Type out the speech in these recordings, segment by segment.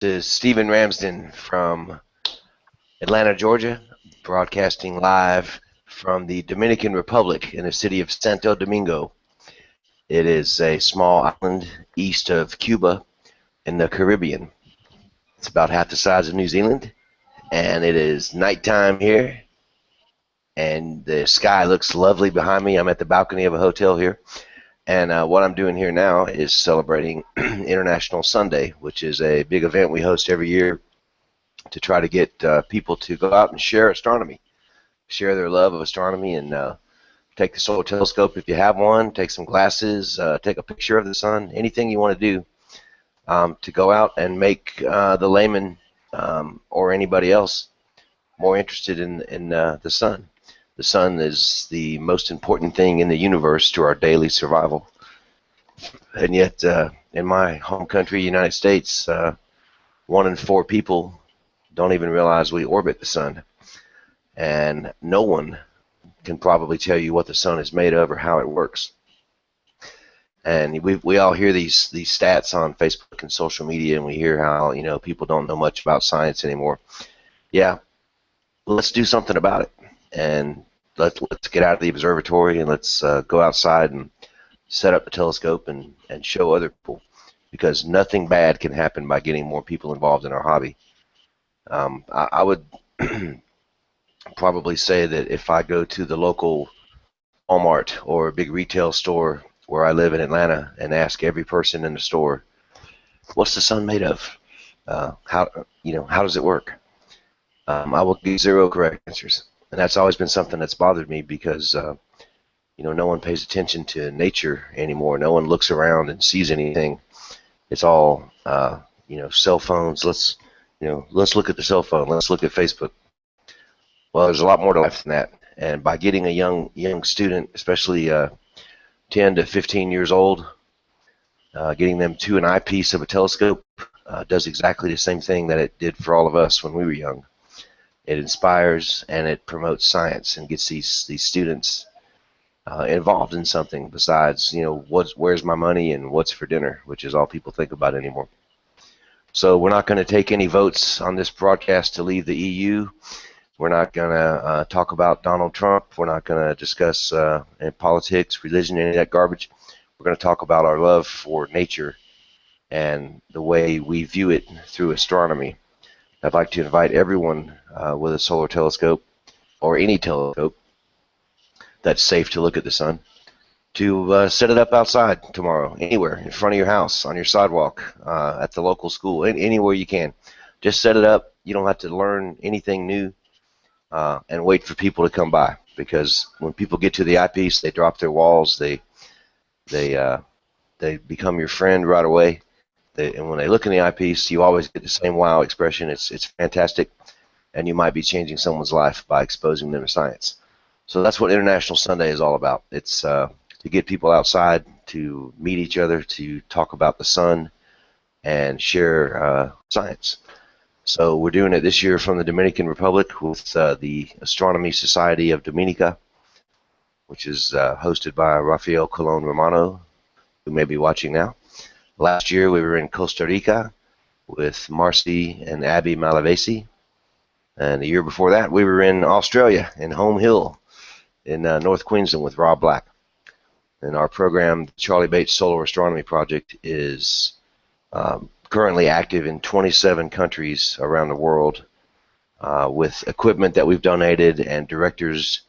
This is Stephen Ramsden from Atlanta, Georgia, broadcasting live from the Dominican Republic in the city of Santo Domingo. It is a small island east of Cuba in the Caribbean. It's about half the size of New Zealand, and it is nighttime here, and the sky looks lovely behind me. I'm at the balcony of a hotel here, and what I'm doing here now is celebrating International Sunday, which is a big event we host every year to try to get people to go out and share astronomy, share their love of astronomy, and take the solar telescope if you have one, take some glasses, take a picture of the sun, anything you want to do to go out and make the layman or anybody else more interested in the sun. The sun is the most important thing in the universe to our daily survival. And yet, in my home country, United States, 1 in 4 people don't even realize we orbit the sun. And no one can probably tell you what the sun is made of or how it works. And we all hear these stats on Facebook and social media, and we hear how people don't know much about science anymore. Yeah, let's do something about it, and let's get out of the observatory and let's go outside and set up the telescope and show other people, because nothing bad can happen by getting more people involved in our hobby. I would probably say that if I go to the local Walmart or a big retail store where I live in Atlanta and ask every person in the store, what's the sun made of? How does it work? I will get 0 correct answers, and that's always been something that's bothered me, because no one pays attention to nature anymore. No one looks around and sees anything. It's all cell phones. Let's look at the cell phone. Let's look at Facebook. Well, there's a lot more to life than that. And by getting a young student, especially 10 to 15 years old, getting them to an eyepiece of a telescope does exactly the same thing that it did for all of us when we were young. It inspires and it promotes science and gets these students involved in something besides where's my money and what's for dinner, which is all people think about anymore. So we're not going to take any votes on this broadcast to leave the EU. We're not going to talk about Donald Trump. We're not going to discuss politics, religion, any of that garbage. We're going to talk about our love for nature and the way we view it through astronomy. I'd like to invite everyone with a solar telescope or any telescope that's safe to look at the sun to set it up outside tomorrow, anywhere, in front of your house, on your sidewalk, at the local school, anywhere you can. Just set it up. You don't have to learn anything new and wait for people to come by, because when people get to the eyepiece, they drop their walls. They become your friend right away. And when they look in the eyepiece, you always get the same wow expression. It's fantastic, and you might be changing someone's life by exposing them to science. So that's what International Sunday is all about. It's to get people outside, to meet each other, to talk about the sun, and share science. So we're doing it this year from the Dominican Republic with the Astronomy Society of Dominica, which is hosted by Rafael Colon Romano, who may be watching now. Last year we were in Costa Rica with Marcy and Abby Malavesi, and the year before that we were in Australia, in Home Hill, in North Queensland with Rob Black. And our program, Charlie Bates Solar Astronomy Project, is currently active in 27 countries around the world with equipment that we've donated and directors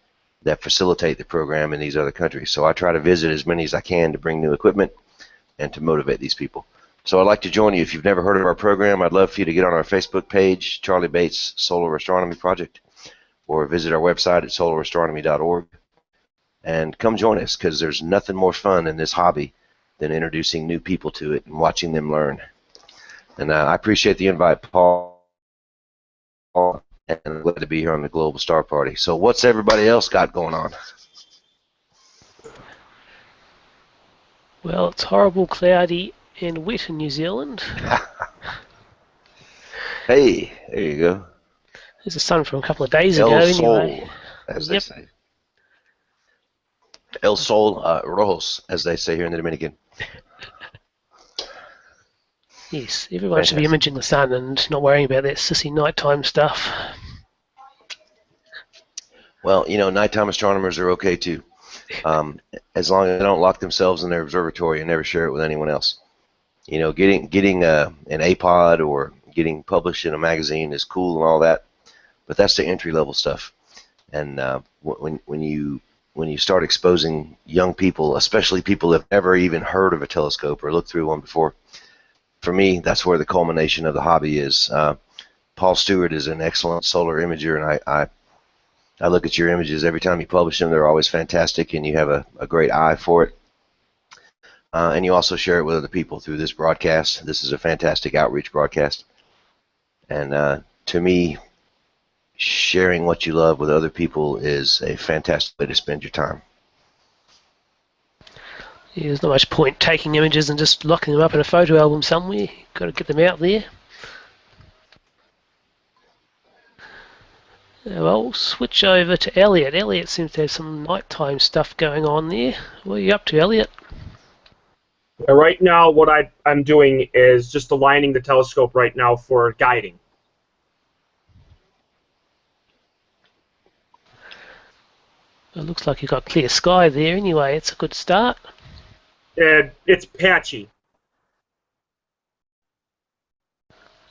that facilitate the program in these other countries. So I try to visit as many as I can to bring new equipment and to motivate these people. So I'd like to join you. If you've never heard of our program, I'd love for you to get on our Facebook page, Charlie Bates Solar Astronomy Project, or visit our website at solarastronomy.org, and come join us, because there's nothing more fun in this hobby than introducing new people to it and watching them learn. And I appreciate the invite, Paul, and I'm glad to be here on the Global Star Party. So what's everybody else got going on? Well, it's horrible, cloudy, and wet in New Zealand. Hey, there you go. There's a sun from a couple of days El ago, Sol, anyway. as they say. El Sol Rojos, as they say here in the Dominican. Yes, everyone should be Fantastic. imaging the sun and not worrying about that sissy nighttime stuff. Well, nighttime astronomers are okay too, as long as they don't lock themselves in their observatory and never share it with anyone else. Getting an APOD or getting published in a magazine is cool and all that, but that's the entry level stuff. And when you start exposing young people, especially people that have never even heard of a telescope or looked through one before, for me, that's where the culmination of the hobby is. Paul Stewart is an excellent solar imager, and I look at your images every time you publish them. They're always fantastic, and you have a great eye for it. And you also share it with other people through this broadcast. This is a fantastic outreach broadcast. And to me, sharing what you love with other people is a fantastic way to spend your time. Yeah, there's not much point taking images and just locking them up in a photo album somewhere. You've got to get them out there. Well, we'll switch over to Elliot. Elliot seems to have some nighttime stuff going on there. What are you up to, Elliot? Right now, what I'm doing is just aligning the telescope right now for guiding. It looks like you've got clear sky there anyway. It's a good start. It's patchy.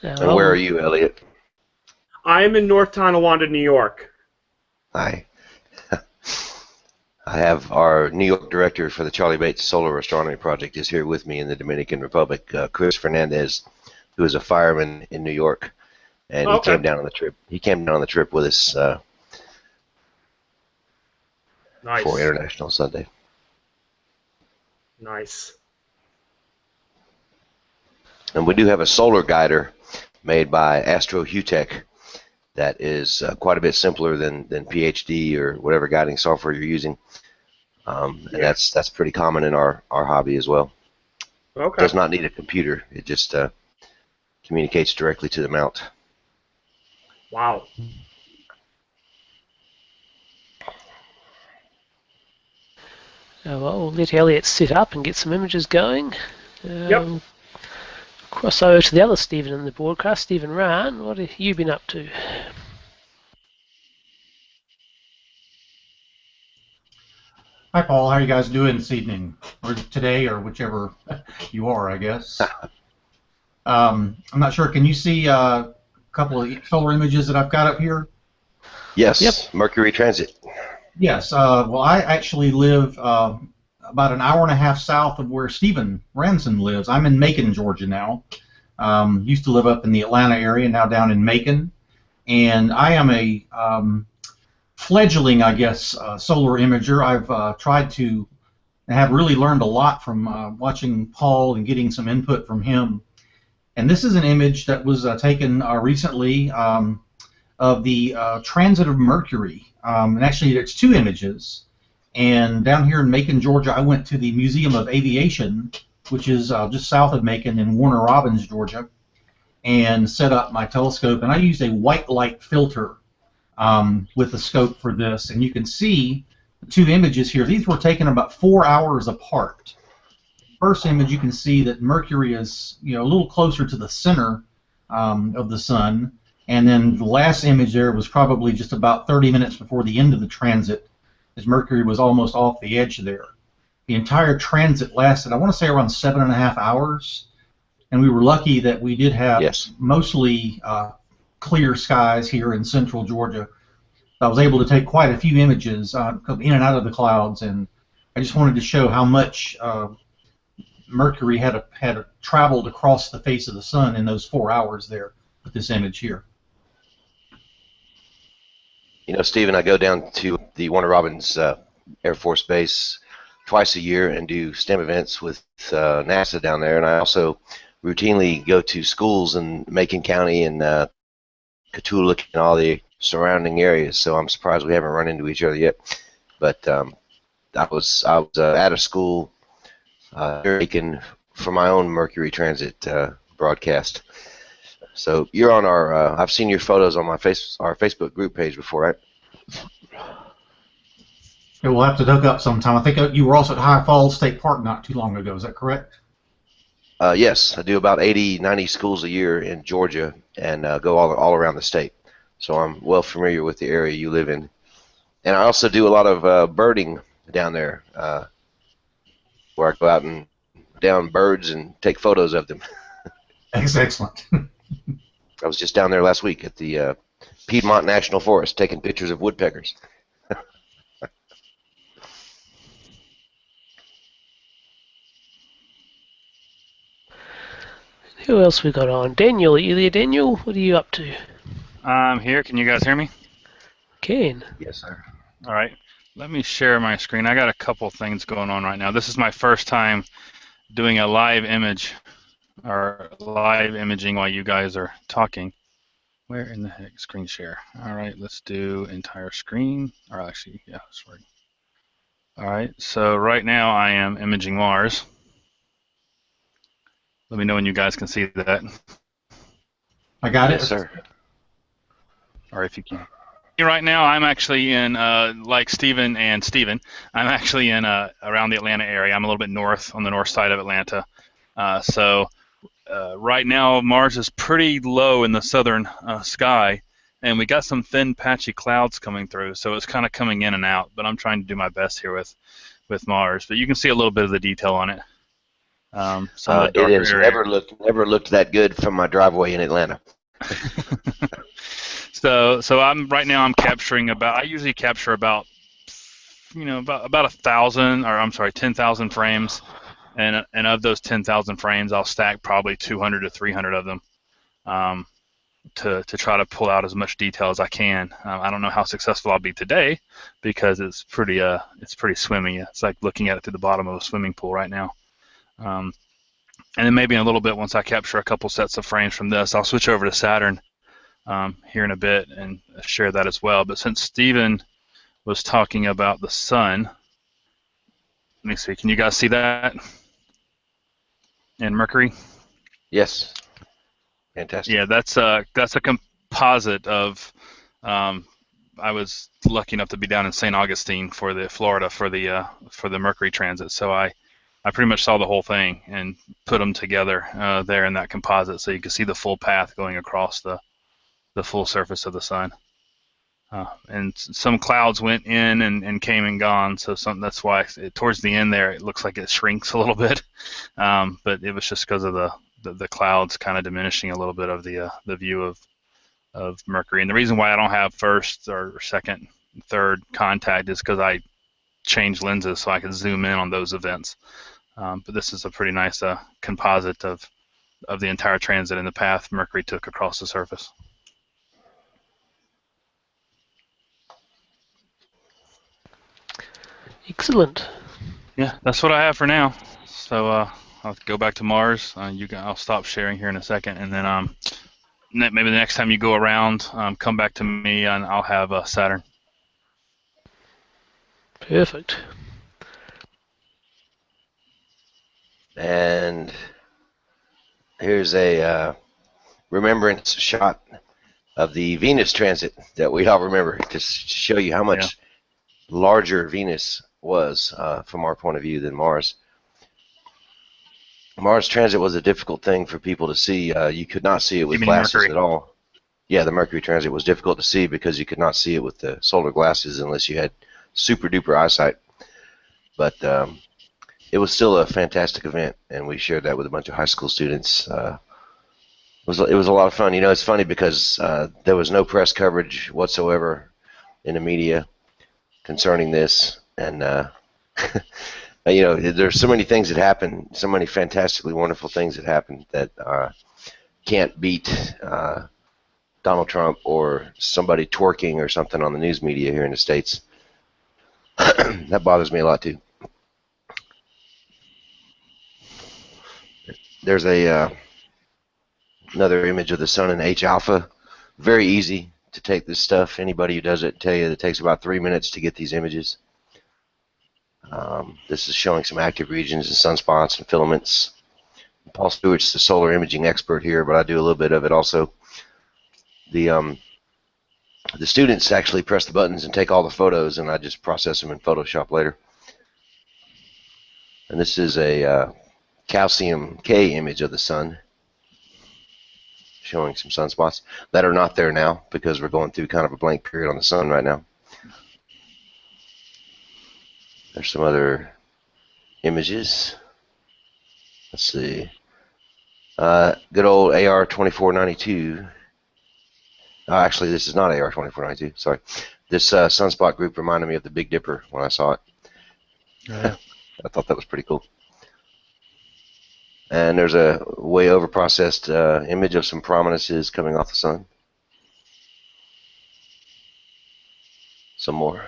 And where are you, Elliot? I'm in North Tonawanda, New York. Hi. I have our New York director for the Charlie Bates Solar Astronomy Project is here with me in the Dominican Republic, Chris Fernandez, who is a fireman in New York, and he came down on the trip. He came down on the trip with us Nice. for International Sunday. Nice. And we do have a solar guider made by Astro that is quite a bit simpler than PhD or whatever guiding software you're using. And that's pretty common in our hobby as well. Okay. Does not need a computer. It just communicates directly to the mount. Wow. Well, we'll let Elliot sit up and get some images going. Yep. Cross over to the other Stephen in the broadcast, Stephen Rahn. What have you been up to? Hi, Paul. How are you guys doing this evening, or today, or whichever you are, I guess? I'm not sure. Can you see a couple of solar images that I've got up here? Yes. Yep. Mercury transit. Yes. Well, I actually live about an hour and a half south of where Stephen Ranson lives. I'm in Macon, Georgia now. Used to live up in the Atlanta area, now down in Macon. And I am a fledgling, I guess, solar imager. I've tried to and have really learned a lot from watching Paul and getting some input from him. And this is an image that was taken recently of the transit of Mercury. And actually, it's two images. And down here in Macon, Georgia, I went to the Museum of Aviation, which is just south of Macon in Warner Robins, Georgia, and set up my telescope. And I used a white light filter with the scope for this. And you can see the two images here. These were taken about 4 hours apart. First image, you can see that Mercury is, a little closer to the center of the sun. And then the last image there was probably just about 30 minutes before the end of the transit, as Mercury was almost off the edge there. The entire transit lasted, I want to say, around 7.5 hours. And we were lucky that we did have mostly clear skies here in central Georgia. I was able to take quite a few images in and out of the clouds, and I just wanted to show how much Mercury had traveled across the face of the sun in those 4 hours there with this image here. Stephen, I go down to the Warner Robins Air Force Base twice a year and do STEM events with NASA down there, and I also routinely go to schools in Macon County and Catoolik and all the surrounding areas. So I'm surprised we haven't run into each other yet. But I was at a school in Macon for my own Mercury transit broadcast. So you're on our. I've seen your photos on our Facebook group page before, right? Yeah, we'll have to hook up sometime. I think you were also at High Falls State Park not too long ago. Is that correct? Yes, I do about 80, 90 schools a year in Georgia and go all around the state. So I'm well familiar with the area you live in. And I also do a lot of birding down there, where I go out and down birds and take photos of them. That's excellent. I was just down there last week at the Piedmont National Forest taking pictures of woodpeckers. Who else we got on? Daniel, are you there, Daniel? What are you up to? I'm here. Can you guys hear me? Ken. Yes, sir. All right. Let me share my screen. I got a couple things going on right now. This is my first time doing a live image or live imaging while you guys are talking. Where in the heck? Screen share. All right. Let's do entire screen. Or actually, yeah, sorry. All right. So right now I am imaging Mars. Let me know when you guys can see that. I got Yes, it. sir. Or if you can. Right now, I'm actually in, like Steven and Steven, I'm actually in around the Atlanta area. I'm a little bit north, on the north side of Atlanta. So right now, Mars is pretty low in the southern sky, and we got some thin, patchy clouds coming through, so it's kind of coming in and out, but I'm trying to do my best here with Mars. But you can see a little bit of the detail on it. Some of the It darker has areas. never looked that good from my driveway in Atlanta. So I'm capturing about. I usually capture about, about 1,000, or I'm sorry, 10,000 frames, and of those 10,000 frames, I'll stack probably 200 to 300 of them, to try to pull out as much detail as I can. I don't know how successful I'll be today, because it's pretty swimmy. It's like looking at it through the bottom of a swimming pool right now. And then maybe in a little bit, once I capture a couple sets of frames from this, I'll switch over to Saturn here in a bit and share that as well. But since Stephen was talking about the sun, let me see. Can you guys see that? And Mercury? Yes. Fantastic. Yeah, that's a composite of. I was lucky enough to be down in St. Augustine for Florida for the Mercury transit, so I pretty much saw the whole thing and put them together there in that composite, so you can see the full path going across the full surface of the sun. And some clouds went in and came and gone, so that's why towards the end there it looks like it shrinks a little bit, but it was just because of the clouds kind of diminishing a little bit of the view of Mercury. And the reason why I don't have first or second, third contact is because I changed lenses so I could zoom in on those events. But this is a pretty nice composite of the entire transit and the path Mercury took across the surface. Excellent. Yeah, that's what I have for now. So I'll go back to Mars. I'll stop sharing here in a second, and then maybe the next time you go around, come back to me, and I'll have Saturn. Perfect. And here's a remembrance shot of the Venus transit that we all remember, to show you how much larger Venus was from our point of view than Mars. Mars transit was a difficult thing for people to see. You could not see it with glasses Mercury? at all. Yeah, the Mercury transit was difficult to see because you could not see it with the solar glasses unless you had super duper eyesight. But it was still a fantastic event, and we shared that with a bunch of high school students. It was a lot of fun. You know, it's funny because there was no press coverage whatsoever in the media concerning this, and you know, there's so many things that happen, so many fantastically wonderful things that happen that can't beat Donald Trump or somebody twerking or something on the news media here in the States. That bothers me a lot too. There's another image of the sun in H alpha. Very easy to take this stuff. Anybody who does it tell you that it takes about 3 minutes to get these images. This is showing some active regions and sunspots and filaments. Paul Stewart's the solar imaging expert here, but I do a little bit of it also. The students actually press the buttons and take all the photos, and I just process them in Photoshop later. And this is a calcium K image of the sun, showing some sunspots that are not there now because we're going through kind of a blank period on the sun right now. There's some other images. Let's see. Good old AR 2492. Actually, this is not AR 2492. Sorry. This sunspot group reminded me of the Big Dipper when I saw it. Yeah. I thought that was pretty cool. And there's a way over processed image of some prominences coming off the sun. Some more.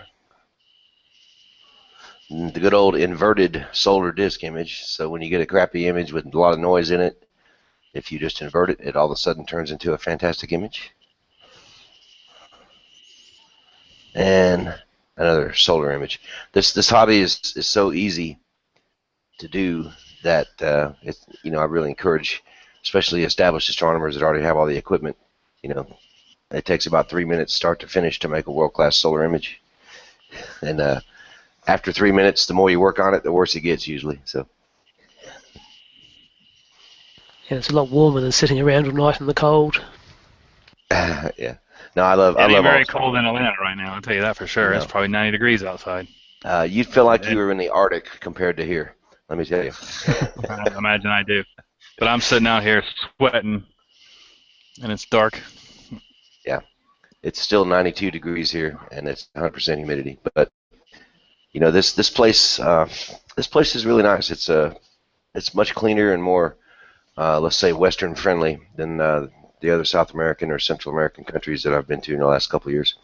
The good old inverted solar disk image. So when you get a crappy image with a lot of noise in it, if you just invert it, it all of a sudden turns into a fantastic image. And another solar image. This hobby is so easy to do that it's, I really encourage, especially established astronomers that already have all the equipment. It takes about 3 minutes start to finish to make a world-class solar image. And after 3 minutes, the more you work on it, the worse it gets usually. So. Yeah, it's a lot warmer than sitting around all night in the cold. Yeah. No, I love. It ain't very all cold in Atlanta right now. I'll tell you that for sure. No. It's probably 90 degrees outside. You'd feel like you were in the Arctic compared to here. Let me tell you. I imagine I do. But I'm sitting out here sweating, and it's dark. Yeah. It's still 92 degrees here, and it's 100% humidity. But this place is really nice. It's much cleaner and more, let's say, Western friendly than the other South American or Central American countries that I've been to in the last couple of years.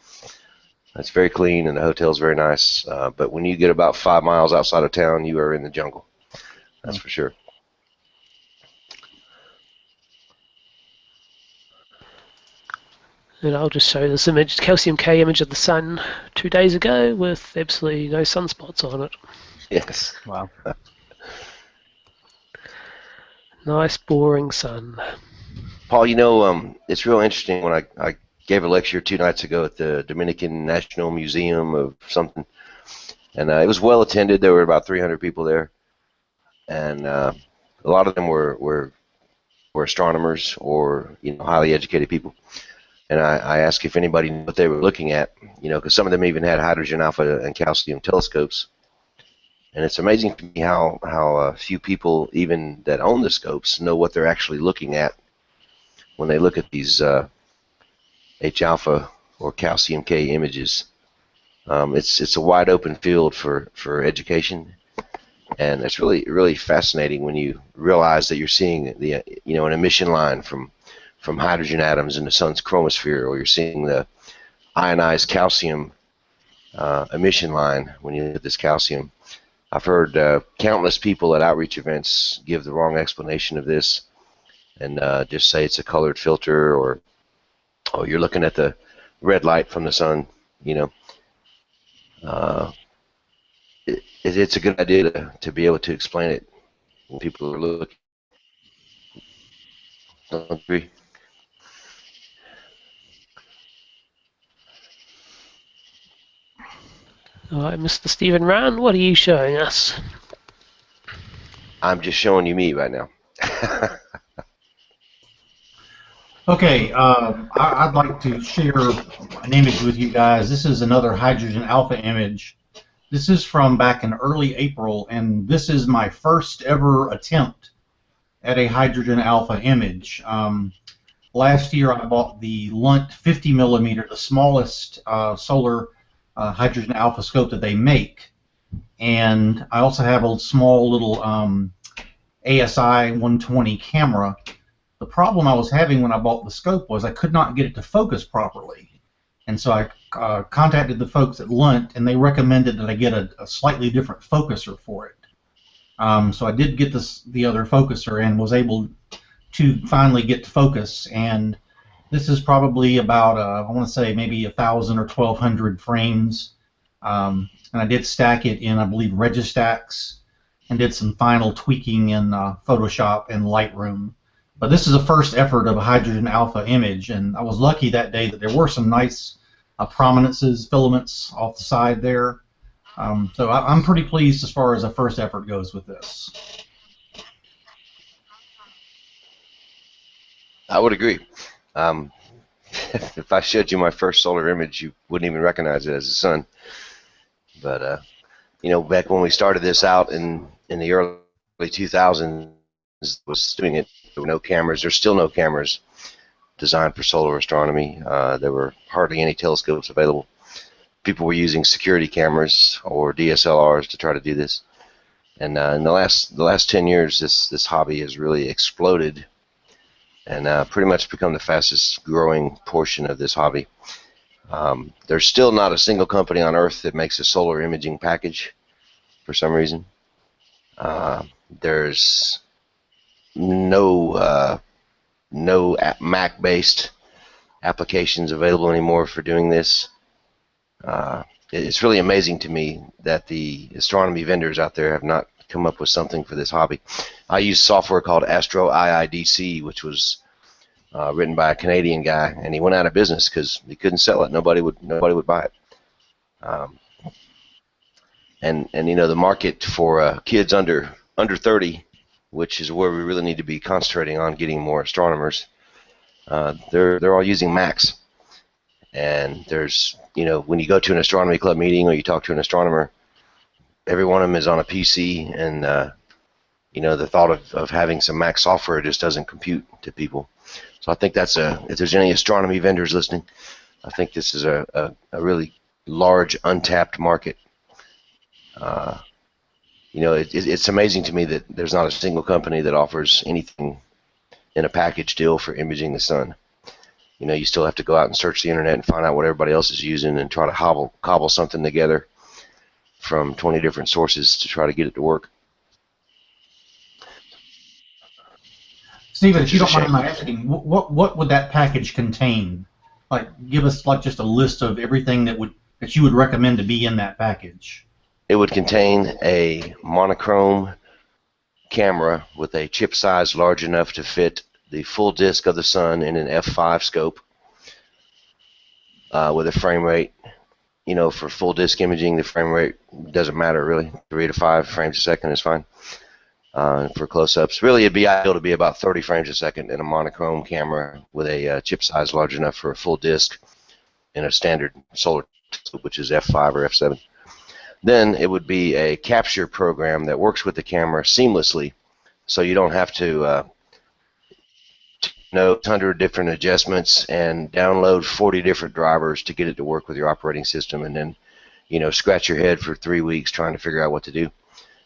It's very clean, and the hotel's very nice. But when you get about 5 miles outside of town, you are in the jungle. That's for sure. And I'll just show this image, calcium K image of the sun 2 days ago with absolutely no sunspots on it. Yes. Wow. Nice, boring sun. Paul, it's real interesting. When I gave a lecture 2 nights ago at the Dominican National Museum of something, and it was well attended. There were about 300 people there, and a lot of them were astronomers or highly educated people. And I asked if anybody knew what they were looking at, because some of them even had hydrogen alpha and calcium telescopes. And it's amazing to me how few people, even that own the scopes, know what they're actually looking at when they look at these H-alpha or calcium K images. It's a wide open field for education, and it's really fascinating when you realize that you're seeing an emission line from hydrogen atoms in the sun's chromosphere, or you're seeing the ionized calcium emission line when you look at this calcium. I've heard countless people at outreach events give the wrong explanation of this and just say it's a colored filter, or you're looking at the red light from the sun. It's a good idea to be able to explain it when people are looking. Don't agree? All right, Mr. Stephen Rand, what are you showing us? I'm just showing you me right now. Okay, I'd like to share an image with you guys. This is another hydrogen alpha image. This is from back in early April, and this is my first ever attempt at a hydrogen alpha image. Last year I bought the Lunt 50 millimeter, the smallest solar hydrogen alpha scope that they make, and I also have a small little ASI 120 camera. The problem I was having when I bought the scope was I could not get it to focus properly, and so I contacted the folks at Lunt, and they recommended that I get a slightly different focuser for it. So I did get the other focuser and was able to finally get to focus, and this is probably about I want to say maybe 1,000 or 1,200 frames, and I did stack it in, I believe, Registacks, and did some final tweaking in Photoshop and Lightroom. But this is a first effort of a hydrogen alpha image, and I was lucky that day that there were some nice prominences, filaments off the side there. So I'm pretty pleased as far as a first effort goes with this. I would agree. Um, if I showed you my first solar image, you wouldn't even recognize it as the sun. But back when we started this out in the early 2000s, was doing it. There were no cameras. There's still no cameras designed for solar astronomy. There were hardly any telescopes available. People were using security cameras or DSLRs to try to do this. And in the last 10 years, this hobby has really exploded and pretty much become the fastest growing portion of this hobby. There's still not a single company on Earth that makes a solar imaging package for some reason. There's no Mac-based applications available anymore for doing this. It's really amazing to me that the astronomy vendors out there have not come up with something for this hobby. I use software called Astro IIDC, which was written by a Canadian guy, and he went out of business because he couldn't sell it. Nobody would buy it. And the market for kids under 30, which is where we really need to be concentrating on getting more astronomers. They're all using Macs, and there's when you go to an astronomy club meeting or you talk to an astronomer, every one of them is on a PC, and the thought of having some Mac software just doesn't compute to people. So I think that's if there's any astronomy vendors listening, I think this is a really large untapped market. It's amazing to me that there's not a single company that offers anything in a package deal for imaging the sun. You still have to go out and search the internet and find out what everybody else is using and try to cobble something together from 20 different sources to try to get it to work. Stephen, if you don't mind my asking, what would that package contain? Like, give us just a list of everything that you would recommend to be in that package. It would contain a monochrome camera with a chip size large enough to fit the full disk of the sun in an f5 scope with a frame rate. For full disk imaging, the frame rate doesn't matter really. 3 to 5 frames a second is fine. For close-ups, really it'd be ideal to be about 30 frames a second in a monochrome camera with a chip size large enough for a full disk in a standard solar telescope, which is f5 or f7. Then it would be a capture program that works with the camera seamlessly, so you don't have to know 100 different adjustments and download 40 different drivers to get it to work with your operating system, and then scratch your head for 3 weeks trying to figure out what to do.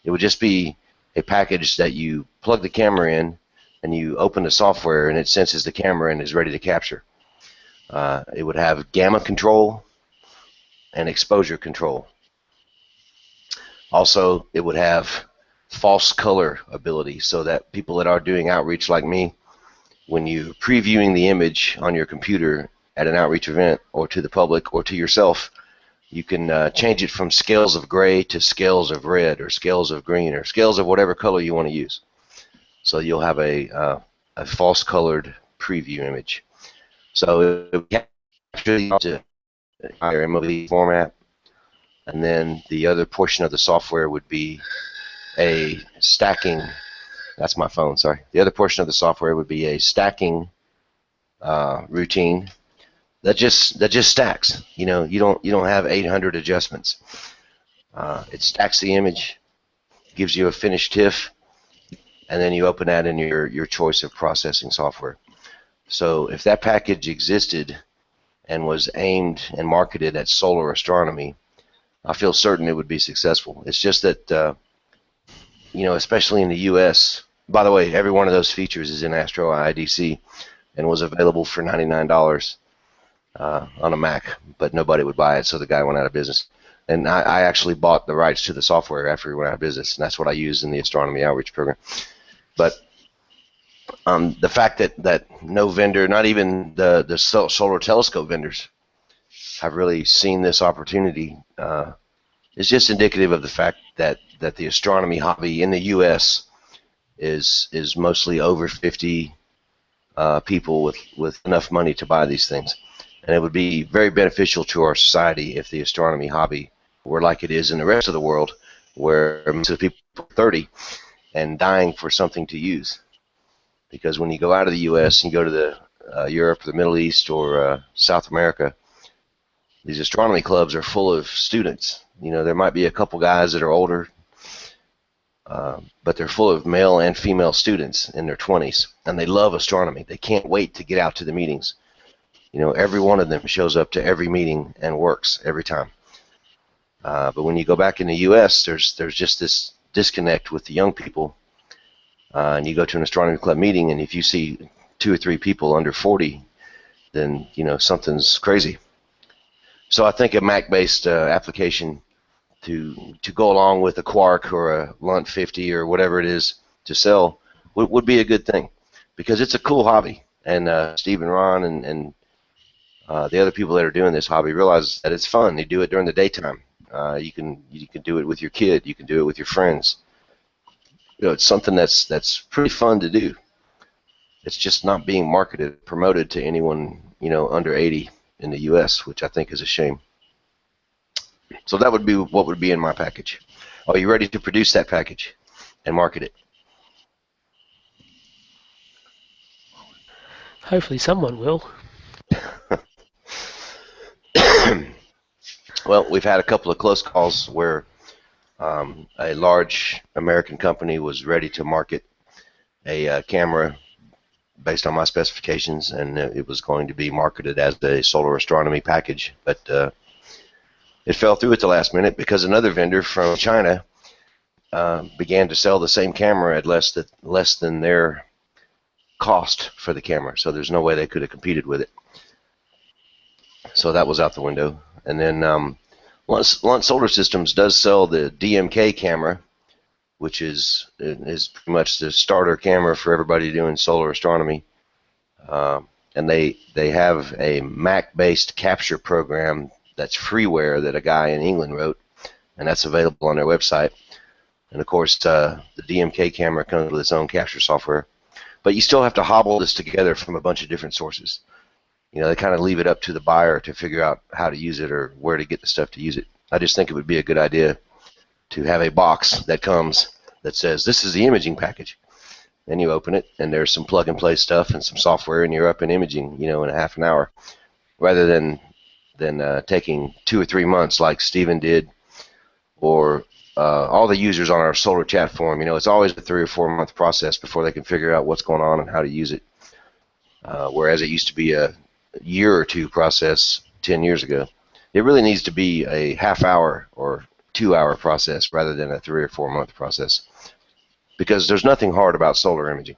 It would just be a package that you plug the camera in and you open the software and it senses the camera and is ready to capture. It would have gamma control and exposure control. Also, it would have false color ability, so that people that are doing outreach like me, when you're previewing the image on your computer at an outreach event or to the public or to yourself, you can change it from scales of gray to scales of red or scales of green or scales of whatever color you want to use. So you'll have a false colored preview image. So it would capture to higher MOV format. And then the other portion of the software would be a stacking. That's my phone. Sorry. The other portion of the software would be a stacking routine that just stacks. You don't have 800 adjustments. It stacks the image, gives you a finished TIFF, and then you open that in your choice of processing software. So if that package existed and was aimed and marketed at solar astronomy, I feel certain it would be successful. It's just that, especially in the U.S., by the way, every one of those features is in Astro IDC and was available for $99 on a Mac, but nobody would buy it, so the guy went out of business. And I actually bought the rights to the software after he went out of business, and that's what I used in the astronomy outreach program. But the fact that no vendor, not even the solar telescope vendors, have really seen this opportunity is just indicative of the fact that the astronomy hobby in the U.S. is mostly over 50 people with enough money to buy these things. And it would be very beneficial to our society if the astronomy hobby were like it is in the rest of the world, where most of the people are 30 and dying for something to use. because when you go out of the U.S. and you go to the Europe or the Middle East or South America, these astronomy clubs are full of students. There might be a couple guys that are older, but they're full of male and female students in their 20s, and they love astronomy. They can't wait to get out to the meetings. Every one of them shows up to every meeting and works every time. But when you go back in the U.S., there's just this disconnect with the young people, and you go to an astronomy club meeting, and if you see 2 or 3 people under 40, then something's crazy. So I think a Mac-based application to go along with a Quark or a Lunt 50 or whatever it is to sell would be a good thing, because it's a cool hobby, and Steve and Ron and the other people that are doing this hobby realize that it's fun. They do it during the daytime. You can do it with your kid. You can do it with your friends. It's something that's pretty fun to do. It's just not being marketed, promoted to anyone under 80 in the U.S., which I think is a shame. So that would be what would be in my package. Are you ready to produce that package and market it? Hopefully someone will. Well, we've had a couple of close calls where a large American company was ready to market a camera based on my specifications, and it was going to be marketed as a solar astronomy package, but it fell through at the last minute because another vendor from China began to sell the same camera at less than their cost for the camera, so there's no way they could have competed with it. So that was out the window. And then Lunt Solar Systems does sell the DMK camera, which is pretty much the starter camera for everybody doing solar astronomy. And they have a Mac-based capture program that's freeware that a guy in England wrote, and that's available on their website. And of course, the DMK camera comes with its own capture software. But you still have to hobble this together from a bunch of different sources. They kind of leave it up to the buyer to figure out how to use it or where to get the stuff to use it. I just think it would be a good idea to have a box that comes that says, this is the imaging package. Then you open it, and there's some plug-and-play stuff and some software, and you're up in imaging, in a half an hour, rather than taking 2 or 3 months like Stephen did, or all the users on our solar chat forum. It's always a 3 or 4 month process before they can figure out what's going on and how to use it, whereas it used to be a year or 2 process 10 years ago. It really needs to be a half-hour or 2-hour process rather than a 3 or 4 month process, because there's nothing hard about solar imaging.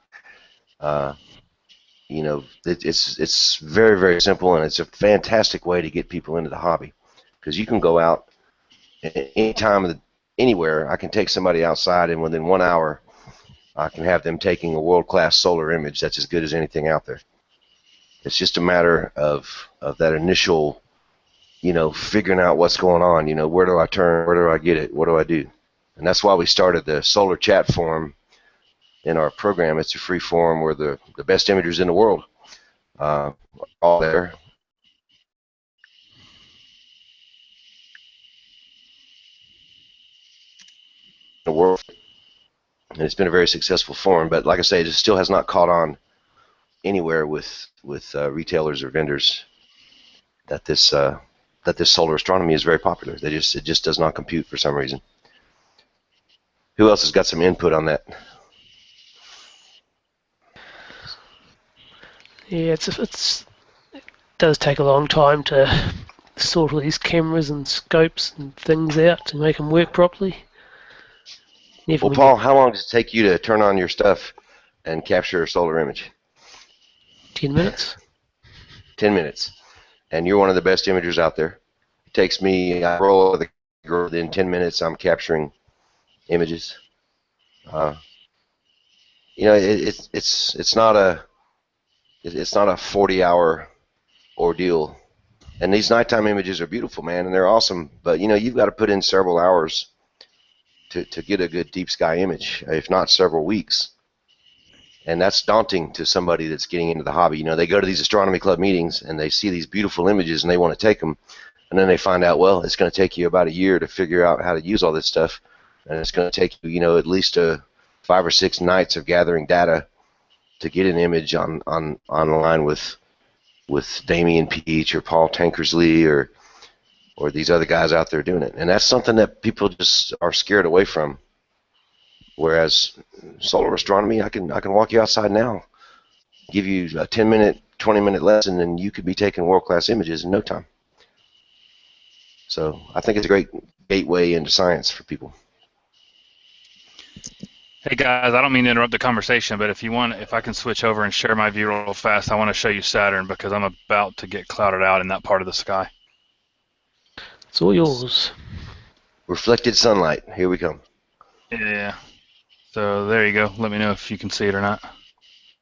It's very, very simple, and it's a fantastic way to get people into the hobby, because you can go out anytime, anywhere. I can take somebody outside, and within 1 hour, I can have them taking a world-class solar image that's as good as anything out there. It's just a matter of that initial, figuring out what's going on. Where do I turn? Where do I get it? What do I do? And that's why we started the solar chat forum in our program. It's a free forum where the best imagers in the world all there. The world, and it's been a very successful forum. But like I say, it still has not caught on anywhere with retailers or vendors that this solar astronomy is very popular. It just does not compute for some reason. Who else has got some input on that? Yeah, it does take a long time to sort all these cameras and scopes and things out to make them work properly. Well, Paul, how long does it take you to turn on your stuff and capture a solar image? 10 minutes. 10 minutes. And you're one of the best imagers out there. It takes me, I roll over the girl, in 10 minutes I'm capturing images. It's not a 40-hour ordeal. And these nighttime images are beautiful, man, and they're awesome. But you've got to put in several hours to get a good deep sky image, if not several weeks. And that's daunting to somebody that's getting into the hobby. They go to these astronomy club meetings and they see these beautiful images and they want to take them, and then they find out, well, it's going to take you about a year to figure out how to use all this stuff, and it's going to take you, at least 5 or 6 nights of gathering data to get an image online with Damian Peach or Paul Tankersley or these other guys out there doing it. And that's something that people just are scared away from. Whereas solar astronomy, I can walk you outside now, give you a 10-minute, 20-minute lesson, and you could be taking world-class images in no time. So I think it's a great gateway into science for people. Hey guys, I don't mean to interrupt the conversation, but if I can switch over and share my view real fast, I want to show you Saturn because I'm about to get clouded out in that part of the sky. It's all yours. Reflected sunlight. Here we come. Yeah. So there you go. Let me know if you can see it or not.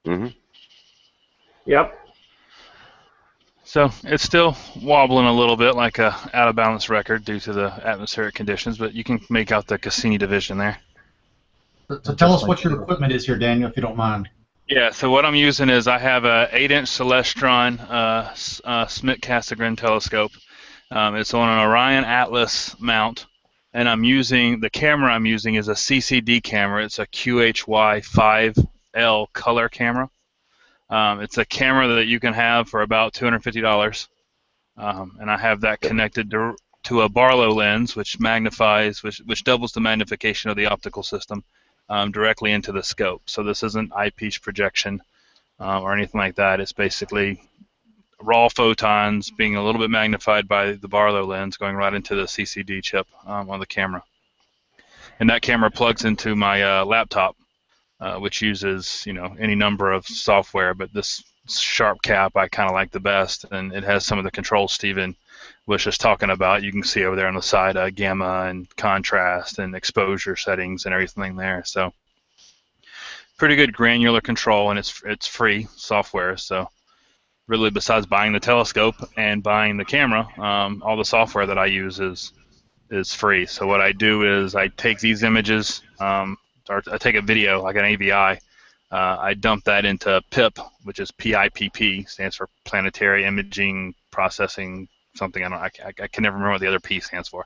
Mm-hmm. Yep. So it's still wobbling a little bit like a out of balance record due to the atmospheric conditions, but you can make out the Cassini division there. So tell us what your equipment is here, Daniel, if you don't mind. Yeah, so what I'm using is I have a 8-inch Celestron Schmidt-Cassegrain telescope. It's on an Orion Atlas mount, and the camera I'm using is a CCD camera. It's a QHY5L color camera. It's a camera that you can have for about $250, and I have that connected to a Barlow lens, which magnifies, which doubles the magnification of the optical system directly into the scope. So this isn't eyepiece projection or anything like that. It's basically raw photons being a little bit magnified by the Barlow lens going right into the CCD chip on the camera. And that camera plugs into my laptop, which uses any number of software, but this Sharp Cap I kind of like the best, and it has some of the controls Stephen was just talking about. You can see over there on the side gamma and contrast and exposure settings and everything there. So pretty good granular control, and it's free software. So really, besides buying the telescope and buying the camera, all the software that I use is free. So what I do is I take these images, or I take a video like an AVI. I dump that into PIP, which is PIPP, stands for Planetary Imaging Processing something. I can never remember what the other P stands for,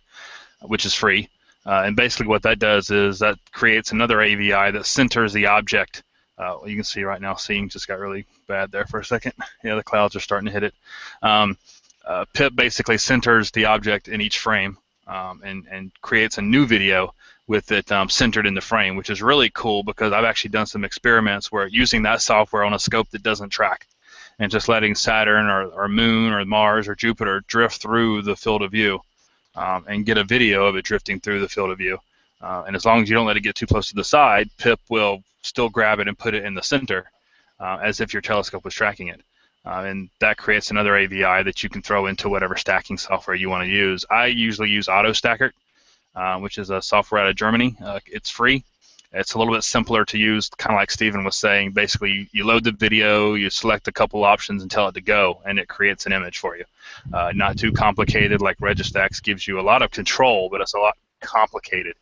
which is free. And basically what that does is that creates another AVI that centers the object. You can see right now, seeing just got really bad there for a second. Yeah, the clouds are starting to hit it. PIP basically centers the object in each frame and creates a new video with it centered in the frame, which is really cool because I've actually done some experiments where using that software on a scope that doesn't track and just letting Saturn or Moon or Mars or Jupiter drift through the field of view and get a video of it drifting through the field of view. And as long as you don't let it get too close to the side, PIP will still grab it and put it in the center as if your telescope was tracking it. And that creates another AVI that you can throw into whatever stacking software you want to use. I usually use AutoStacker, which is a software out of Germany. It's free. It's a little bit simpler to use, kind of like Stephen was saying. Basically, you load the video, you select a couple options and tell it to go, and it creates an image for you. Not too complicated, like Registax gives you a lot of control, but it's a lot complicated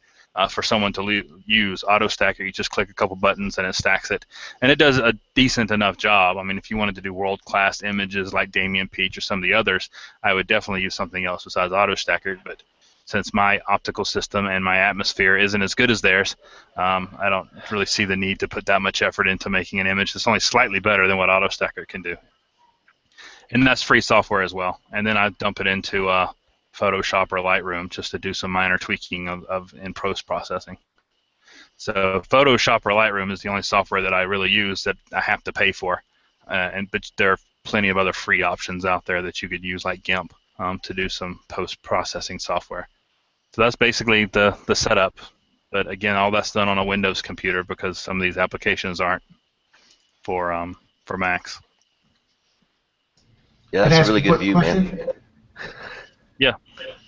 for someone to use. AutoStacker, you just click a couple buttons and it stacks it. And it does a decent enough job. I mean, if you wanted to do world-class images like Damian Peach or some of the others, I would definitely use something else besides AutoStacker. But since my optical system and my atmosphere isn't as good as theirs, I don't really see the need to put that much effort into making an image that's only slightly better than what AutoStacker can do. And that's free software as well. And then I dump it into Photoshop or Lightroom just to do some minor tweaking in post-processing. So Photoshop or Lightroom is the only software that I really use that I have to pay for. But there are plenty of other free options out there that you could use, like GIMP, to do some post-processing software. So that's basically the setup. But again, all that's done on a Windows computer because some of these applications aren't for Macs. Yeah, that's a really good view, man. Yeah.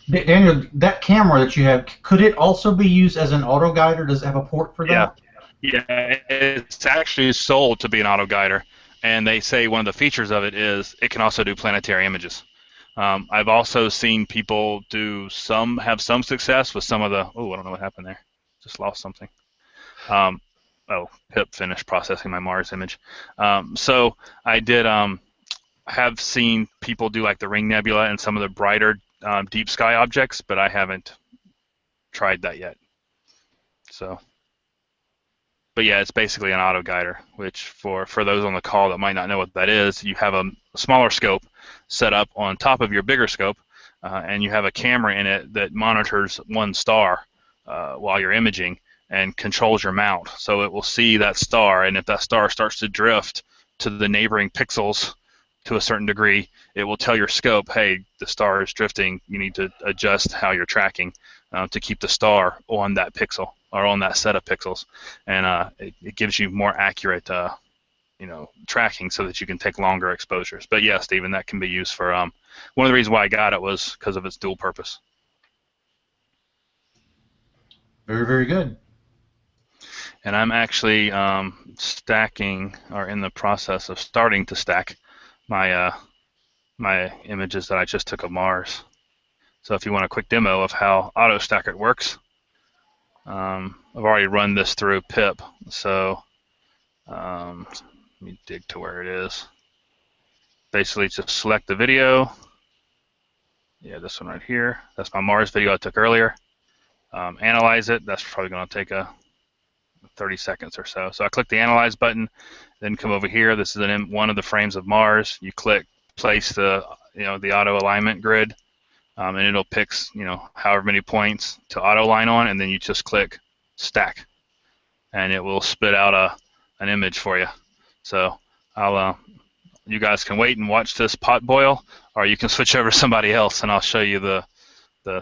Daniel, that camera that you have, could it also be used as an auto guide, or does it have a port for that? Yeah, it's actually sold to be an auto guider, and they say one of the features of it is it can also do planetary images. I've also seen people have some success with some of the. Oh, I don't know what happened there. Just lost something. PIP finished processing my Mars image. So I did have seen people do like the Ring Nebula and some of the brighter deep sky objects, but I haven't tried that yet. So But yeah, it's basically an auto guider, which for those on the call that might not know what that is, you have a smaller scope set up on top of your bigger scope, and you have a camera in it that monitors one star while you're imaging and controls your mount. So it will see that star, and if that star starts to drift to the neighboring pixels to a certain degree, it will tell your scope, hey, the star is drifting. You need to adjust how you're tracking to keep the star on that pixel or on that set of pixels, and it gives you more accurate, tracking so that you can take longer exposures. But yeah, Stephen, that can be used for one of the reasons why I got it was because of its dual purpose. Very, very good. And I'm actually stacking, or in the process of starting to stack my my images that I just took of Mars. So if you want a quick demo of how AutoStacker works, I've already run this through pip. So let me dig to where it is. Basically, just select the video. Yeah, this one right here. That's my Mars video I took earlier. Analyze it. That's probably going to take 30 seconds or so. So I click the Analyze button, then come over here. This is one of the frames of Mars. You click place the auto alignment grid, and it'll pick however many points to auto line on, and then you just click Stack, and it will spit out an image for you. So you guys can wait and watch this pot boil, or you can switch over to somebody else, and I'll show you the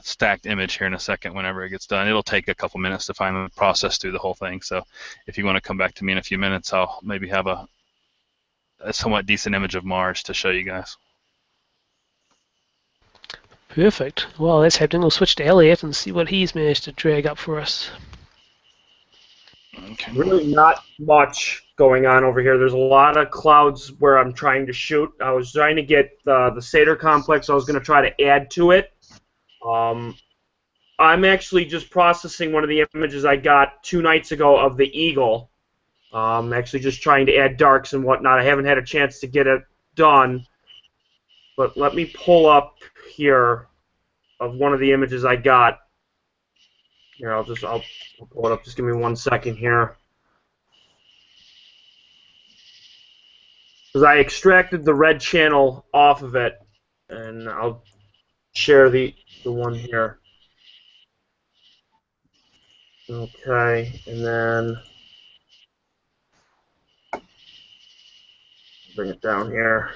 stacked image here in a second whenever it gets done. It'll take a couple minutes to finally process through the whole thing. So if you want to come back to me in a few minutes, I'll maybe have a somewhat decent image of Mars to show you guys. Perfect. While that's happening, we'll switch to Elliot and see what he's managed to drag up for us. Okay. Really not much going on over here. There's a lot of clouds where I'm trying to shoot. I was trying to get the Satyr complex. I was going to try to add to it. I'm actually just processing one of the images I got 2 nights ago of the Eagle. Actually just trying to add darks and whatnot. I haven't had a chance to get it done. But let me pull up here of one of the images I got. Here, I'll pull it up. Just give me 1 second here. Because I extracted the red channel off of it, and I'll share the one here. Okay, and then bring it down here.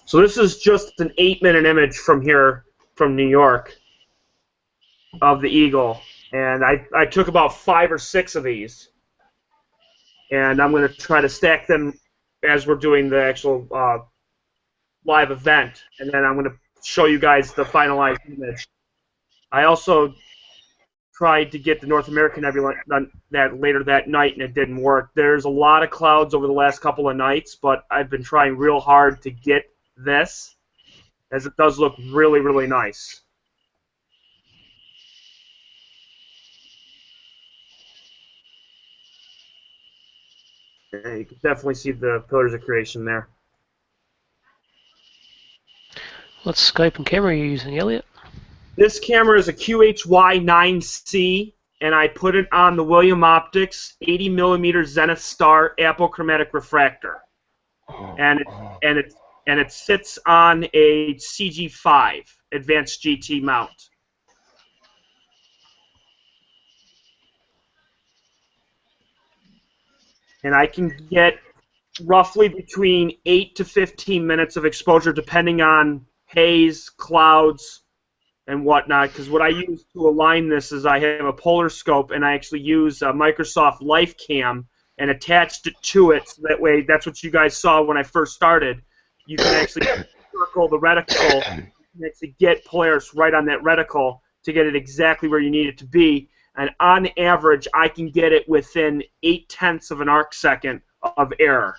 So this is just an 8-minute image from here, from New York, of the Eagle. And I took about 5 or 6 of these. And I'm going to try to stack them as we're doing the actual live event. And then I'm going to show you guys the finalized image. I also tried to get the North American Nebula that later that night, and it didn't work. There's a lot of clouds over the last couple of nights, but I've been trying real hard to get this, as it does look really, really nice. Yeah, you can definitely see the pillars of creation there. What scope and camera are you using, Elliot? This camera is a QHY9C, and I put it on the William Optics 80mm Zenith Star apochromatic refractor, and it sits on a CG5 Advanced GT mount. And I can get roughly between 8 to 15 minutes of exposure, depending on haze, clouds, and whatnot, because what I use to align this is I have a polar scope, and I actually use Microsoft LifeCam and attached it to it, so that way, that's what you guys saw when I first started. You can actually circle the reticle, you can actually get Polaris right on that reticle to get it exactly where you need it to be, and on average, I can get it within 0.8 of an arc second of error.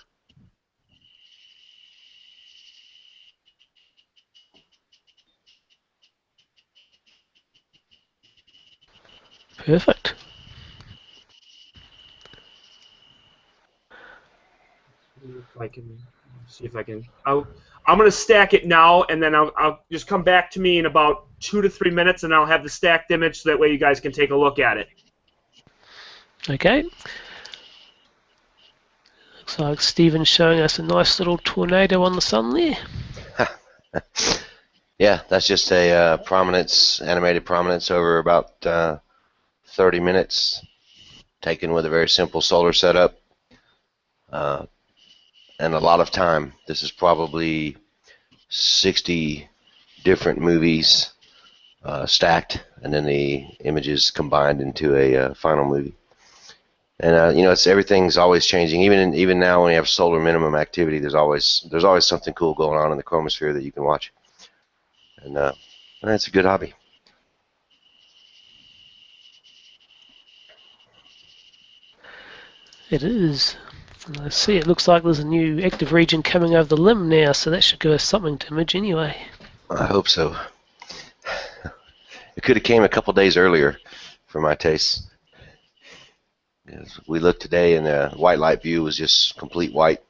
Perfect. If I can see if I can. I'm going to stack it now, and then I'll just come back to me in about 2 to 3 minutes, and I'll have the stacked image, so that way you guys can take a look at it. Okay. Looks like Stephen's showing us a nice little tornado on the sun there. Yeah, that's just a prominence, animated prominence over about 30 minutes, taken with a very simple solar setup and a lot of time. This is probably 60 different movies stacked, and then the images combined into a final movie. And it's everything's always changing. Even now, when you have solar minimum activity, there's always something cool going on in the chromosphere that you can watch, and it's a good hobby. It is. I see it looks like there's a new active region coming over the limb now, so that should give us something to image anyway. I hope so. It could have came a couple days earlier for my taste. We looked today, and the white light view was just complete white.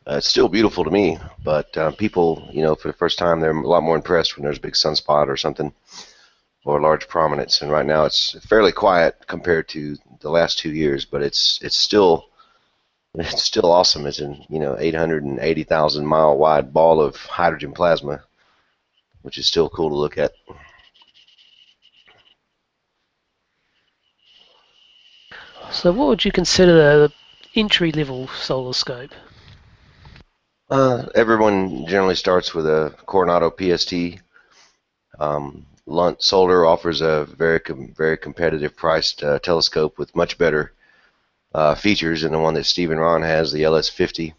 It's still beautiful to me, but people, for the first time, they're a lot more impressed when there's a big sunspot or something, or a large prominence. And right now, it's fairly quiet compared to the last 2 years, but it's still awesome. It's an 880,000 mile wide ball of hydrogen plasma, which is still cool to look at. So what would you consider the entry-level solar scope? Everyone generally starts with a Coronado PST. Lunt Solar offers a very competitive priced telescope with much better features than the one that Steve and Ron has, the LS50.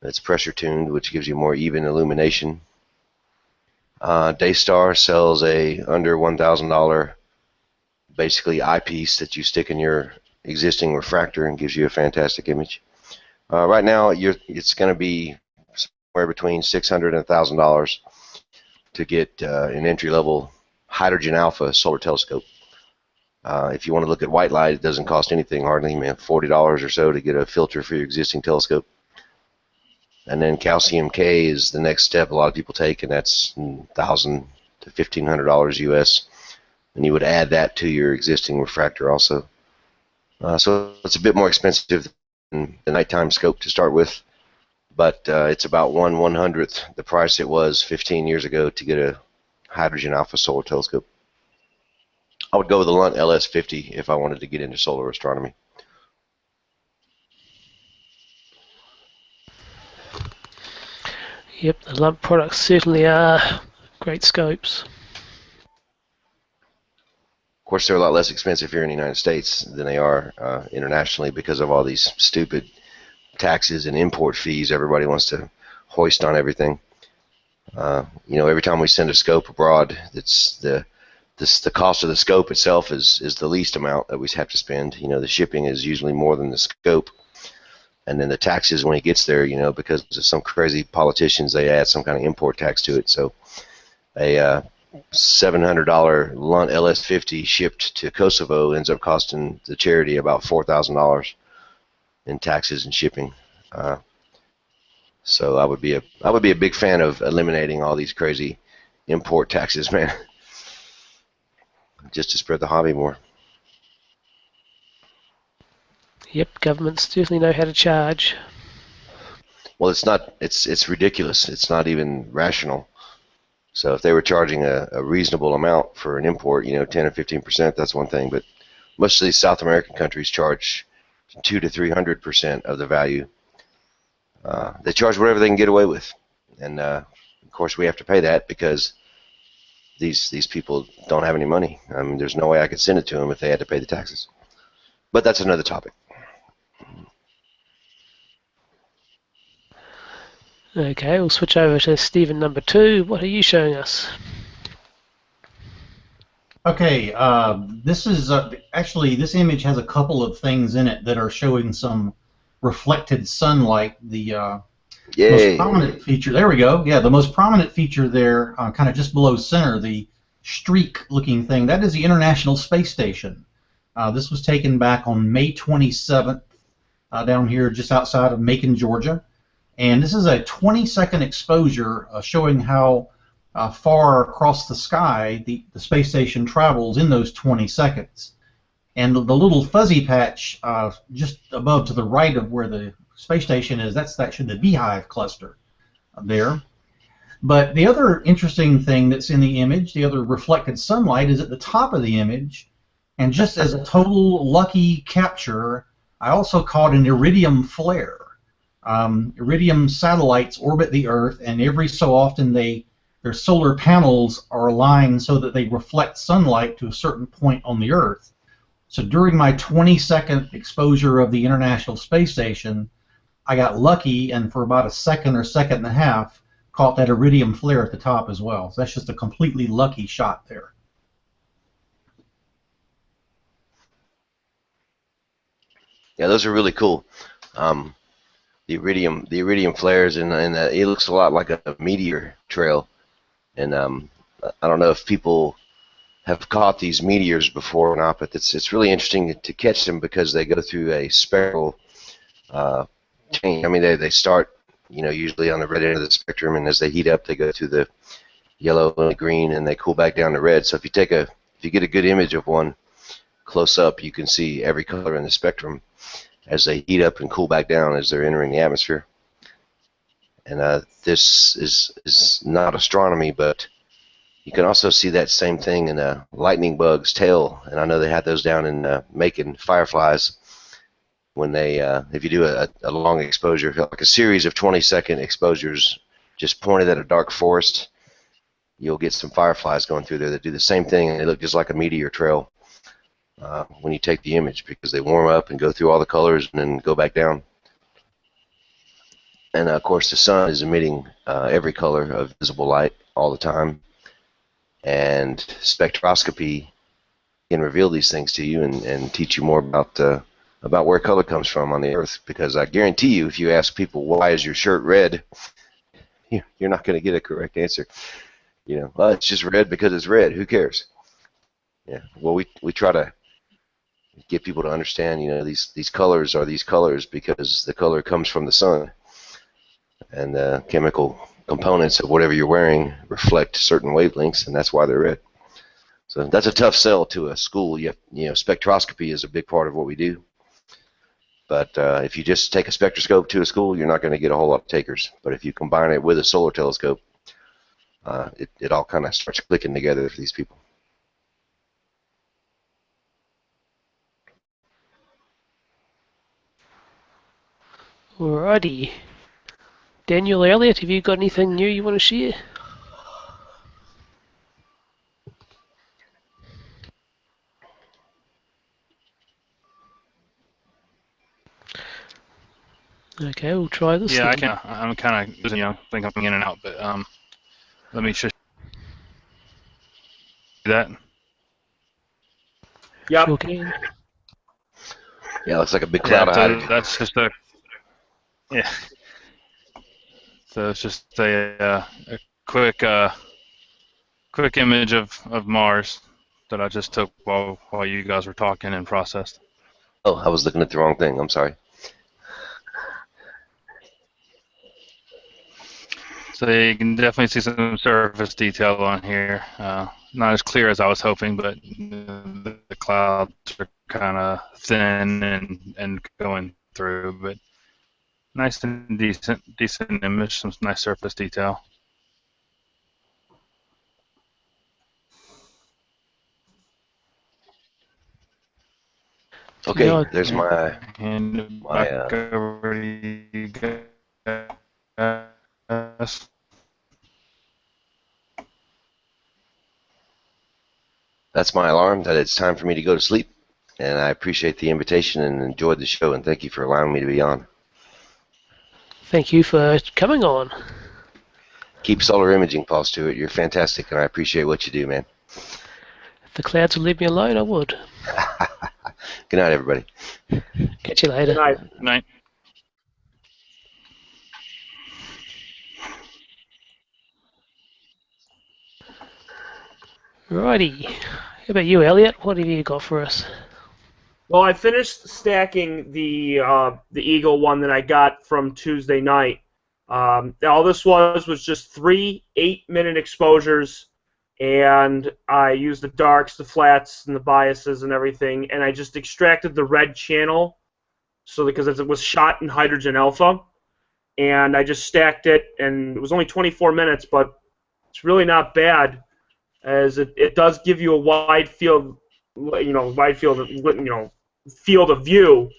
It's pressure tuned, which gives you more even illumination. Daystar sells a under $1,000 basically eyepiece that you stick in your existing refractor and gives you a fantastic image. Right now, it's going to be somewhere between $600 and $1,000 to get an entry-level hydrogen alpha solar telescope. If you want to look at white light, it doesn't cost anything, hardly $40 or so to get a filter for your existing telescope. And then calcium K is the next step a lot of people take, and that's $1,000 to $1,500 US. And you would add that to your existing refractor also. So it's a bit more expensive than the nighttime scope to start with, but it's about 1/100th the price it was 15 years ago to get a hydrogen alpha solar telescope. I would go with the Lunt LS50 if I wanted to get into solar astronomy. Yep, the lump products certainly are great scopes. Of course, they're a lot less expensive here in the United States than they are internationally because of all these stupid taxes and import fees everybody wants to hoist on everything. Every time we send a scope abroad, it's the cost of the scope itself is the least amount that we have to spend. The shipping is usually more than the scope, and then the taxes when it gets there, because of some crazy politicians, they add some kind of import tax to it. So a $700 Lunt LS50 shipped to Kosovo ends up costing the charity about $4,000 in taxes and shipping. So I would be a big fan of eliminating all these crazy import taxes, man, just to spread the hobby more. Yep, governments certainly know how to charge. Well, it's ridiculous. It's not even rational. So if they were charging a reasonable amount for an import, 10 or 15%, that's one thing. But most of these South American countries charge 200 to 300% of the value. They charge whatever they can get away with, and of course we have to pay that because these people don't have any money. I mean, there's no way I could send it to them if they had to pay the taxes. But that's another topic. Okay, we'll switch over to Stephen number 2. What are you showing us? Okay, this is actually, this image has a couple of things in it that are showing some reflected sunlight. The most prominent feature, there we go. Yeah, the most prominent feature there, kind of just below center, the streak-looking thing, that is the International Space Station. This was taken back on May 27th, down here just outside of Macon, Georgia. And this is a 20-second exposure showing how far across the sky the space station travels in those 20 seconds. And the little fuzzy patch just above to the right of where the space station is, that's actually the beehive cluster there. But the other interesting thing that's in the image, the other reflected sunlight, is at the top of the image. And just as a total lucky capture, I also caught an iridium flare. Iridium satellites orbit the Earth, and every so often their solar panels are aligned so that they reflect sunlight to a certain point on the Earth. So during my 20-second exposure of the International Space Station, I got lucky, and for about a second or second and a half, caught that iridium flare at the top as well. So that's just a completely lucky shot there. Yeah, those are really cool. The iridium flares, and it looks a lot like a meteor trail. And I don't know if people have caught these meteors before or not, but it's really interesting to catch them because they go through a spiral change. I mean, they start, usually on the red end of the spectrum, and as they heat up, they go through the yellow and the green, and they cool back down to red. So if you get a good image of one close up, you can see every color in the spectrum as they heat up and cool back down as they're entering the atmosphere. And this is not astronomy, but you can also see that same thing in a lightning bug's tail, and I know they had those down in Macon fireflies. When they, if you do a long exposure, like a series of 20-second exposures, just pointed at a dark forest, you'll get some fireflies going through there that do the same thing, and they look just like a meteor trail when you take the image, because they warm up and go through all the colors and then go back down. And of course, the sun is emitting every color of visible light all the time, and spectroscopy can reveal these things to you and teach you more about where color comes from on the Earth. Because I guarantee you, if you ask people, why is your shirt red, you're not going to get a correct answer. Well, it's just red because it's red. Who cares? Yeah. Well, we try to get people to understand, these colors are these colors because the color comes from the sun, and the chemical components of whatever you're wearing reflect certain wavelengths, and that's why they're red. So that's a tough sell to a school. Spectroscopy is a big part of what we do. But if you just take a spectroscope to a school, you're not going to get a whole lot of takers. But if you combine it with a solar telescope, it all kind of starts clicking together for these people. Alrighty. Daniel Elliott, have you got anything new you want to share? Okay, we'll try this. Yeah, then. I can. I'm kind of think I'm in and out, but let me just do that. Yep. Sure can. Yeah, it looks like a big cloud of hydrogen. That's just yeah. So it's just a quick image of Mars that I just took while you guys were talking and processed. Oh, I was looking at the wrong thing. I'm sorry. So you can definitely see some surface detail on here. Not as clear as I was hoping, but the clouds are kind of thin and going through. But nice and decent image, some nice surface detail. Okay, Yeah, there's my Hand it back over to you guys. that's my alarm that it's time for me to go to sleep. And I appreciate the invitation and enjoyed the show, and thank you for allowing me to be on. thank you for coming on. Keep solar imaging, Paul Stewart. You're fantastic, and I appreciate what you do, man. If the clouds would leave me alone, I would. Good night, everybody. Catch you later. Good night. Good night. Righty. How about you, Elliot? What have you got for us? Well, I finished stacking the Eagle one that I got from Tuesday night. All this was just 3 8-minute exposures and I used the darks, the flats, and the biases and everything, and I just extracted the red channel, so because it was shot in hydrogen alpha, and I just stacked it, and it was only 24 minutes, but it's really not bad, as it does give you a wide field, field of view.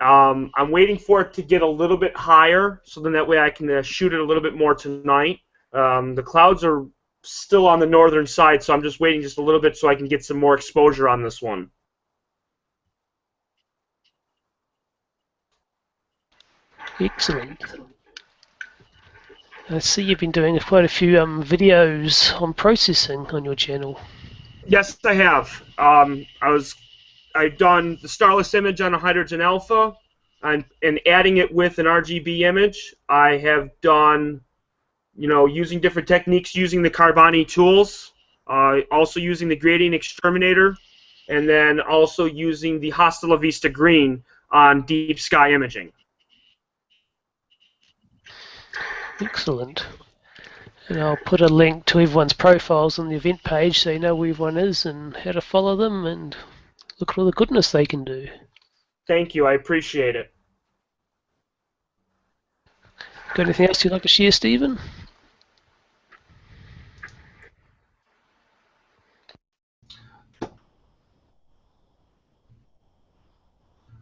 I'm waiting for it to get a little bit higher, so then that way I can shoot it a little bit more tonight. The clouds are still on the northern side, so I'm just waiting just a little bit so I can get some more exposure on this one. Excellent. I see you've been doing quite a few videos on processing on your channel. Yes, I have. I've done the starless image on a hydrogen alpha, and adding it with an RGB image. I have done, using different techniques, using the Carboni tools, also using the gradient exterminator, and then also using the Hasta La Vista green on deep sky imaging. Excellent. And I'll put a link to everyone's profiles on the event page so you know where everyone is and how to follow them and look at all the goodness they can do. Thank you. I appreciate it. Got anything else you'd like to share, Stephen?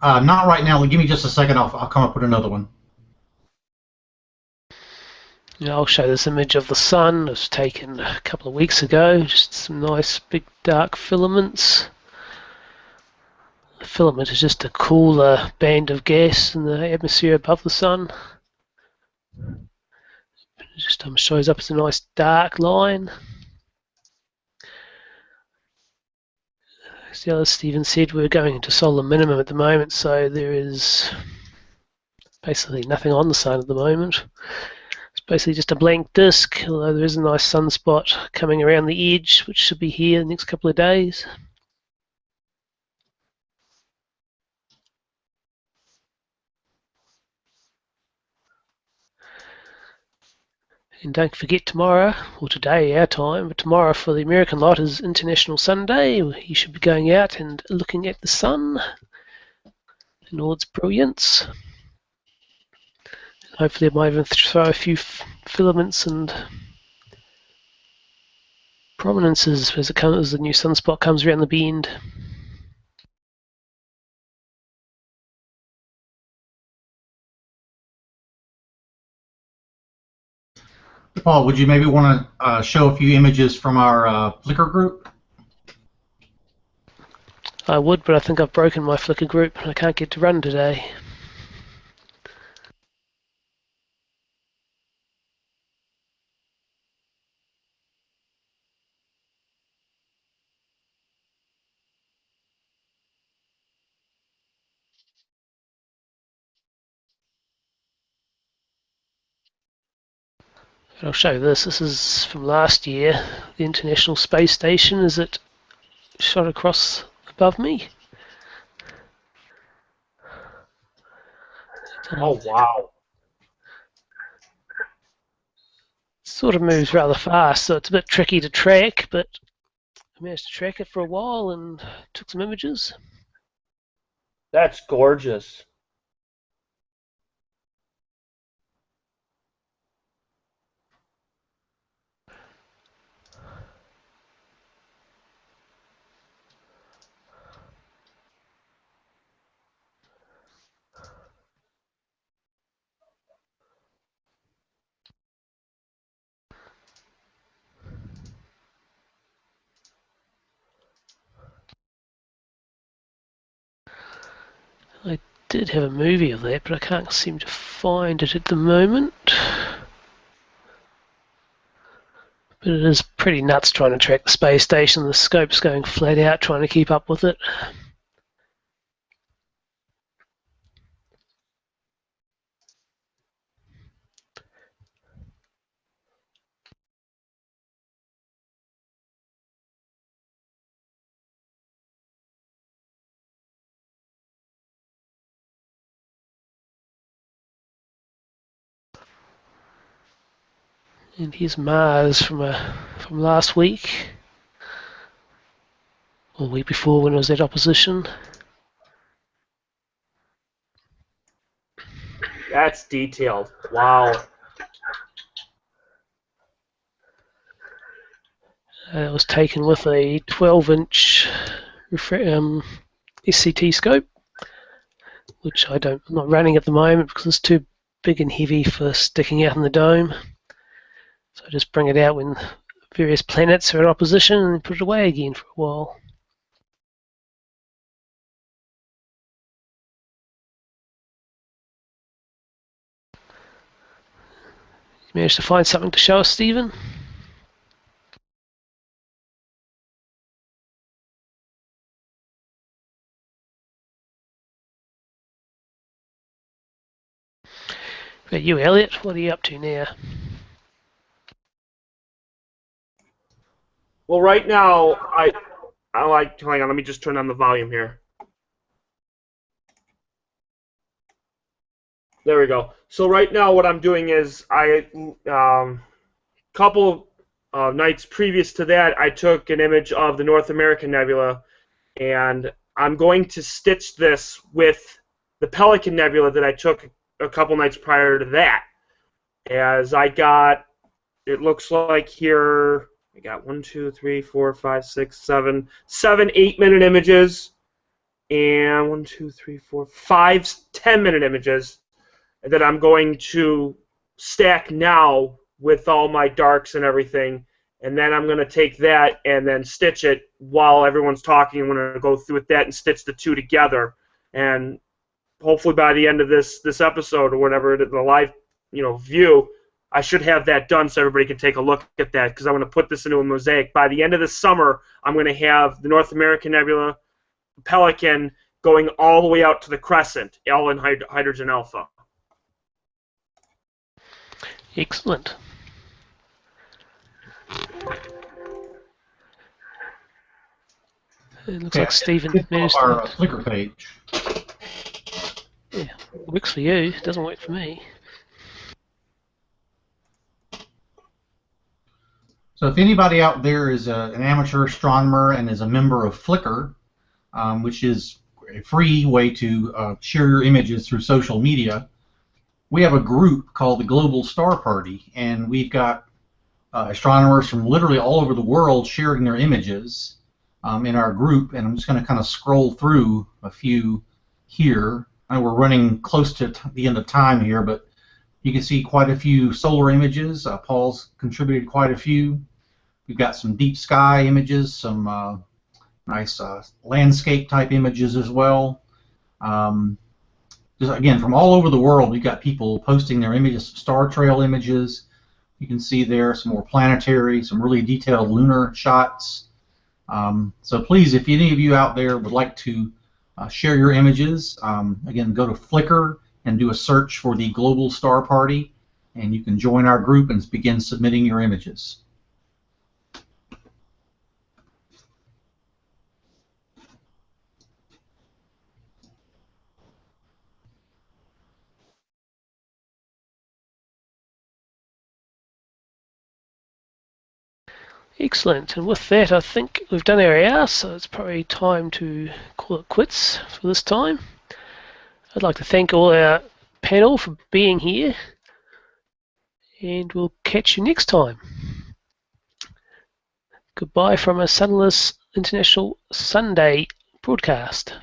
Not right now. Give me just a second. I'll come up with another one. I'll show this image of the sun. It was taken a couple of weeks ago. Just some nice big dark filaments. The filament is just a cooler band of gas in the atmosphere above the sun. It just shows up as a nice dark line. As the other Stephen said, we're going into solar minimum at the moment, so there is basically nothing on the sun at the moment. It's basically just a blank disk, although there is a nice sunspot coming around the edge, which should be here in the next couple of days. And don't forget tomorrow, or today our time, but tomorrow for the American lot is International Sun Day. You should be going out and looking at the sun in all its brilliance. Hopefully I might even throw a few filaments and prominences as the new sunspot comes around the bend. Paul, would you maybe want to show a few images from our Flickr group? I would, but I think I've broken my Flickr group and I can't get to run today. But I'll show this. This is from last year. The International Space Station as it shot across above me. Oh, wow. Sort of moves rather fast, so it's a bit tricky to track, but I managed to track it for a while and took some images. That's gorgeous. I did have a movie of that, but I can't seem to find it at the moment. But it is pretty nuts trying to track the space station. The scope's going flat out trying to keep up with it. And here's Mars from last week, or the week before when it was at opposition. That's detailed. Wow. It was taken with a 12-inch SCT scope, which I'm not running at the moment because it's too big and heavy for sticking out in the dome. So I just bring it out when various planets are in opposition and then put it away again for a while. You managed to find something to show us, Stephen? But you, Elliot, what are you up to now? Well, right now, I like, hang on, let me just turn on the volume here. There we go. So right now what I'm doing is couple nights previous to that, I took an image of the North American Nebula, and I'm going to stitch this with the Pelican Nebula that I took a couple nights prior to that. As I got, it looks like here, I got 1, 2, 3, 4, 5, 6, 7, 8-minute images, and 1, 2, 3, 4, 5 10-minute images that I'm going to stack now with all my darks and everything, and then I'm going to take that and then stitch it while everyone's talking. I'm going to go through with that and stitch the two together, and hopefully by the end of this episode or whatever, the live view, I should have that done so everybody can take a look at that, because I want to put this into a mosaic. By the end of the summer, I'm going to have the North American Nebula, Pelican, going all the way out to the crescent, all in hydrogen alpha. Excellent. It looks like Stephen managed our to... Flickr page. Yeah, works for you. It doesn't work for me. So if anybody out there is an amateur astronomer and is a member of Flickr, which is a free way to share your images through social media, we have a group called the Global Star Party, and we've got astronomers from literally all over the world sharing their images in our group, and I'm just going to kind of scroll through a few here. And we're running close to the end of time here, but you can see quite a few solar images. Paul's contributed quite a few. We've got some deep sky images, some nice landscape type images as well. Just again, from all over the world, we've got people posting their images, star trail images. You can see there some more planetary, some really detailed lunar shots. So please, if any of you out there would like to share your images, again, go to Flickr and do a search for the Global Star Party, and you can join our group and begin submitting your images. Excellent. And with that, I think we've done our hour, so it's probably time to call it quits for this time. I'd like to thank all our panel for being here, and we'll catch you next time. Goodbye from a sunless International Sunday broadcast.